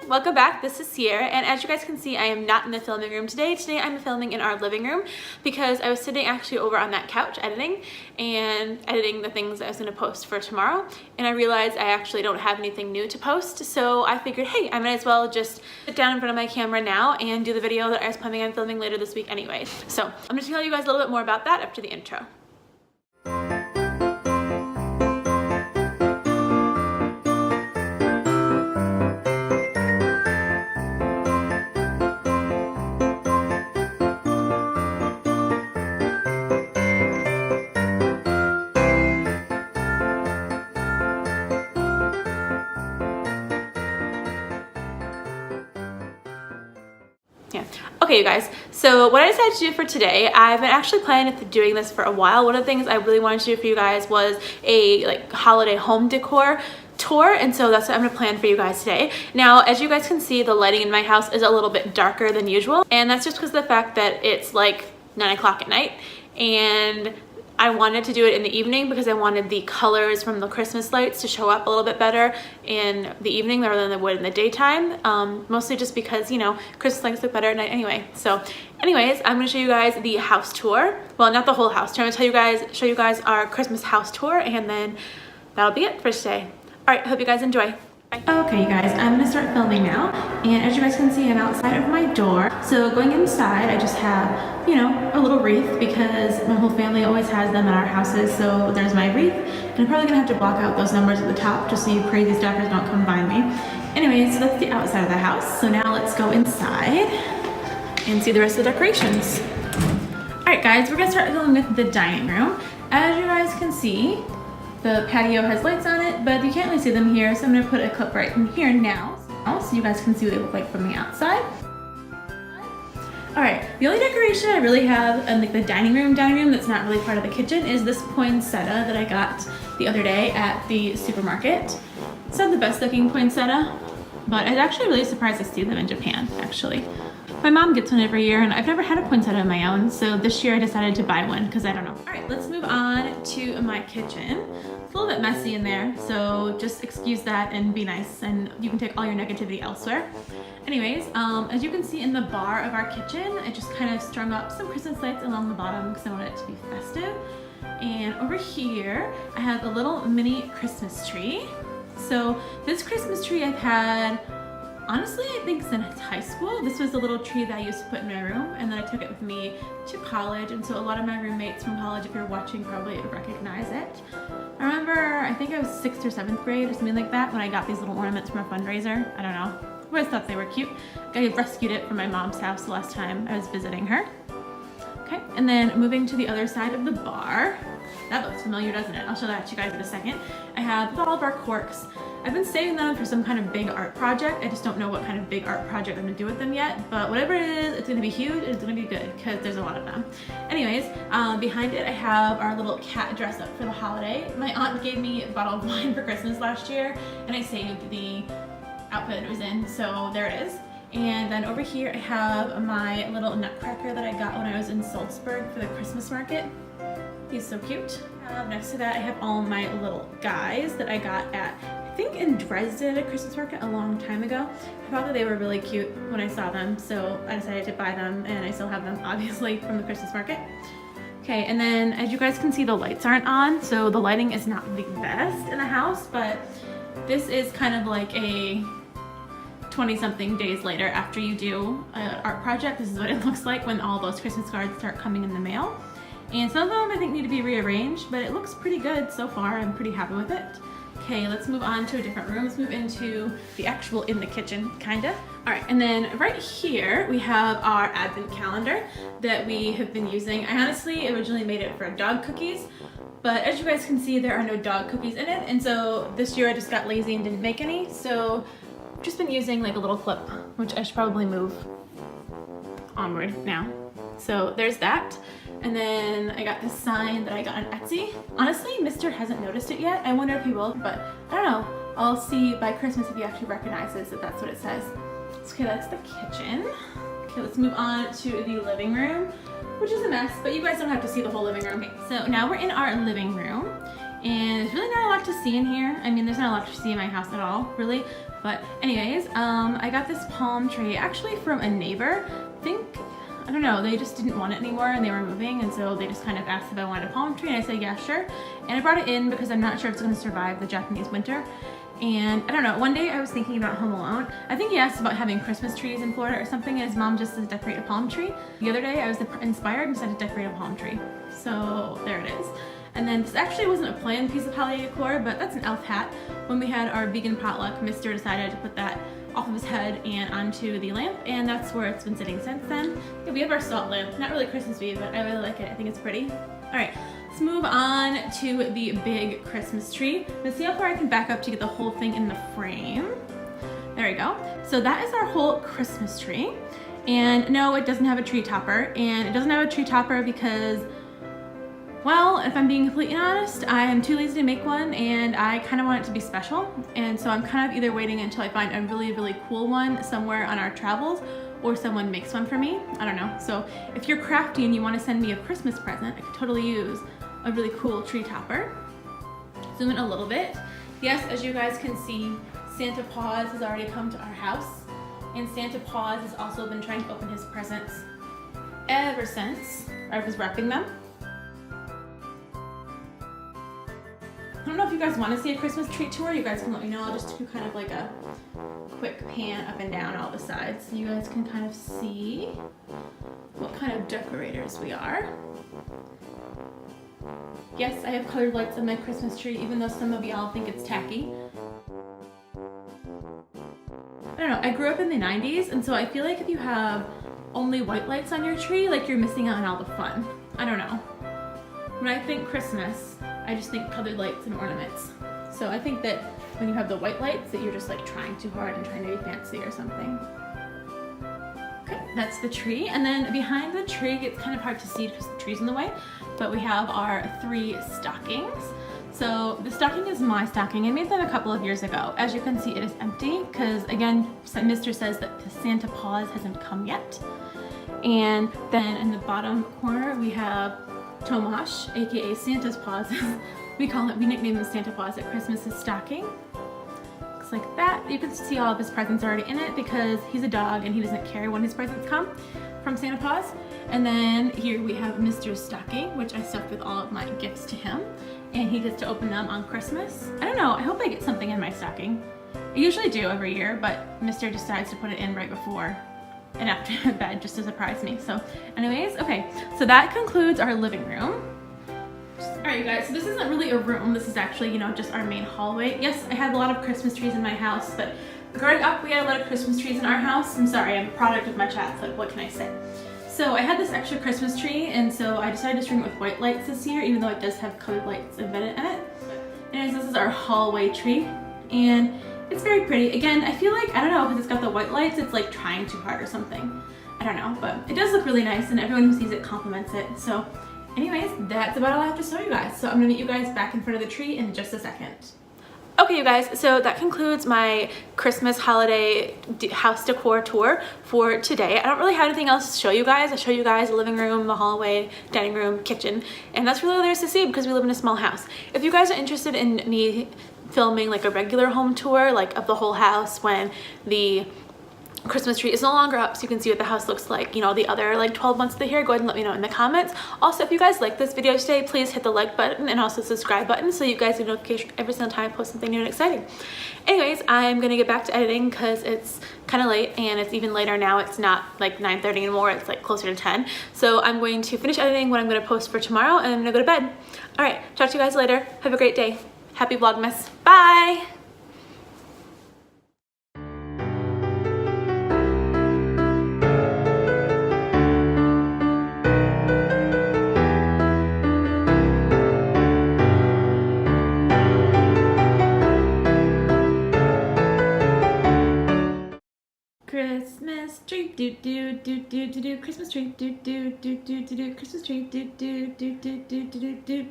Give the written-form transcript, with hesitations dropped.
welcome back. This is Sierra, and as you guys can see, I am not in the filming room today. Today I'm filming in our living room because I was sitting actually over on that couch editing the things I was going to post for tomorrow, and I realized I actually don't have anything new to post, so I figured, hey, I might as well just sit down in front of my camera now and do the video that I was planning on filming later this week anyways. So I'm going to tell you guys a little bit more about that after the intro. Okay, you guys, so what I decided to do for today, I've been actually planning on doing this for a while. One of the things I really wanted to do for you guys was a holiday home decor tour, and so that's what I'm gonna plan for you guys today. Now, as you guys can see, the lighting in my house is a little bit darker than usual, and that's just because of the fact that it's like 9 o'clock at night, and I wanted to do it in the evening because I wanted the colors from the Christmas lights to show up a little bit better in the evening rather than they would in the daytime. Mostly just because, you know, Christmas lights look better at night anyway. So anyways, I'm going to show you guys the house tour. Well, not the whole house tour. I'm going to show you guys our Christmas house tour, and then that'll be it for today. All right, hope you guys enjoy. Okay, you guys, I'm gonna start filming now, and as you guys can see, I'm outside of my door. So going inside, I just have, you know, a little wreath because my whole family always has them at our houses. So there's my wreath, and I'm probably gonna have to block out those numbers at the top just so you crazy stalkers don't come find me. Anyway, so that's the outside of the house. So now let's go inside and see the rest of the decorations. All right, guys, we're gonna start filming with the dining room. As you guys can see, the patio has lights on it, but you can't really see them here, so I'm gonna put a clip right in here now, so you guys can see what they look like from the outside. All right, the only decoration I really have in the dining room that's not really part of the kitchen is this poinsettia that I got the other day at the supermarket. It's not the best looking poinsettia, but I was actually really surprised to see them in Japan, actually. My mom gets one every year, and I've never had a poinsettia of my own, so this year I decided to buy one because I don't know. All right, let's move on to my kitchen. It's a little bit messy in there, so just excuse that and be nice, and you can take all your negativity elsewhere. Anyways, as you can see in the bar of our kitchen, I just kind of strung up some Christmas lights along the bottom because I wanted it to be festive. And over here, I have a little mini Christmas tree. So this Christmas tree I've had, honestly, I think since high school. This was a little tree that I used to put in my room, and then I took it with me to college, and so a lot of my roommates from college, if you're watching, probably recognize it. I remember, I think I was 6th or 7th grade or something like that when I got these little ornaments from a fundraiser. I don't know. I always thought they were cute. I rescued it from my mom's house the last time I was visiting her. Okay, and then moving to the other side of the bar. That looks familiar, doesn't it? I'll show that to you guys in a second. I have all of our corks. I've been saving them for some kind of big art project. I just don't know what kind of big art project I'm gonna do with them yet, but whatever it is, it's gonna be huge, it's gonna be good, because there's a lot of them. Anyways, behind it I have our little cat dress up for the holiday. My aunt gave me a bottle of wine for Christmas last year, and I saved the outfit it was in, so there it is. And then over here I have my little Nutcracker that I got when I was in Salzburg for the Christmas market. He's so cute. Next to that I have all my little guys that I got at, I think, in Dresden at a Christmas market a long time ago. I thought that they were really cute when I saw them, so I decided to buy them, and I still have them obviously from the Christmas market. Okay, and then as you guys can see, the lights aren't on, so the lighting is not the best in the house, but this is kind of like a 20-something days later after you do an art project. This is what it looks like when all those Christmas cards start coming in the mail. And some of them I think need to be rearranged, but it looks pretty good so far. I'm pretty happy with it. Okay, let's move on to a different room. Let's move into the actual in the kitchen, kinda. All right, and then right here we have our advent calendar that we have been using. I honestly originally made it for dog cookies, but as you guys can see, there are no dog cookies in it, and so this year I just got lazy and didn't make any, so I've just been using like a little clip, which I should probably move onward now. So there's that. And then I got this sign that I got on Etsy. Honestly, Mr. hasn't noticed it yet. I wonder if he will, but I don't know. I'll see by Christmas if he actually recognizes that that's what it says. Okay, that's the kitchen. Okay, let's move on to the living room, which is a mess, but you guys don't have to see the whole living room. Okay, so now we're in our living room, and there's really not a lot to see in here. I mean, there's not a lot to see in my house at all, really. But anyways, I got this palm tree actually from a neighbor. I don't know, they just didn't want it anymore and they were moving, and so they just kind of asked if I wanted a palm tree, and I said yeah, sure. And I brought it in because I'm not sure if it's gonna survive the Japanese winter. And I don't know, one day I was thinking about Home Alone. I think he asked about having Christmas trees in Florida or something, and his mom just said decorate a palm tree. The other day I was inspired and decided to decorate a palm tree. So there it is. And then this actually wasn't a planned piece of holiday decor, but that's an elf hat. When we had our vegan potluck, Mr. decided to put that off of his head and onto the lamp, and that's where it's been sitting since then. Yeah, we have our salt lamp, not really Christmassy, but I really like it. I think it's pretty. All right, let's move on to the big Christmas tree. Let's see how far I can back up to get the whole thing in the frame. There we go. So that is our whole Christmas tree. And no, it doesn't have a tree topper, and it doesn't have a tree topper because, well, if I'm being completely honest, I am too lazy to make one, and I kind of want it to be special. And so I'm kind of either waiting until I find a really, really cool one somewhere on our travels, or someone makes one for me. I don't know. So if you're crafty and you want to send me a Christmas present, I could totally use a really cool tree topper. Zoom in a little bit. Yes, as you guys can see, Santa Paws has already come to our house, and Santa Paws has also been trying to open his presents ever since I was wrapping them. I don't know if you guys want to see a Christmas tree tour. You guys can let me know. I'll just do kind of like a quick pan up and down all the sides so you guys can kind of see what kind of decorators we are. Yes, I have colored lights on my Christmas tree, even though some of y'all think it's tacky. I don't know, I grew up in the 90s, and so I feel like if you have only white lights on your tree, like you're missing out on all the fun. I don't know. When I think Christmas, I just think colored lights and ornaments. So I think that when you have the white lights, that you're just like trying too hard and trying to be fancy or something. Okay, that's the tree. And then behind the tree, it's kind of hard to see because the tree's in the way, but we have our 3 stockings. So the stocking is my stocking. I made that a couple of years ago. As you can see, it is empty because, again, Mr. says that the Santa Paws hasn't come yet. And then in the bottom corner, we have Tomash, aka Santa's Paws. we nickname him Santa Paws at Christmas, his stocking. Looks like that. You can see all of his presents already in it because he's a dog and he doesn't care when his presents come from Santa Paws. And then here we have Mr. Stocking, which I stuffed with all of my gifts to him, and he gets to open them on Christmas. I don't know, I hope I get something in my stocking. I usually do every year, but Mr. decides to put it in right before and after bed just to surprise me. So anyways, okay, so that concludes our living room. Alright you guys, so this isn't really a room, this is actually, you know, just our main hallway. Yes, I had a lot of Christmas trees in my house, but growing up we had a lot of Christmas trees in our house. I'm sorry, I'm a product of my childhood, what can I say? So I had this extra Christmas tree, and so I decided to string it with white lights this year, even though it does have colored lights embedded in it. And this is our hallway tree, and it's very pretty. Again, I feel like, I don't know, because it's got the white lights, it's like trying too hard or something. I don't know, but it does look really nice, and everyone who sees it compliments it. So anyways, that's about all I have to show you guys. So I'm gonna meet you guys back in front of the tree in just a second. Okay you guys, so that concludes my Christmas holiday house decor tour for today. I don't really have anything else to show you guys. I show you guys the living room, the hallway, dining room, kitchen, and that's really all there is to see because we live in a small house. If you guys are interested in me filming like a regular home tour, like of the whole house when the Christmas tree is no longer up so you can see what the house looks like, you know, the other like 12 months of the year, go ahead and let me know in the comments. Also, if you guys like this video today, please hit the like button and also subscribe button so you guys get notification every single time I post something new and exciting. Anyways, I'm gonna get back to editing because it's kind of late, and it's even later now. It's not like 9:30 anymore, it's like closer to 10. So I'm going to finish editing what I'm gonna post for tomorrow, and I'm gonna go to bed. All right, talk to you guys later. Have a great day. Happy Vlogmas. Bye. Christmas tree, do do do do do do. Christmas tree, do do do do do do. Christmas tree, do do do do do do do do.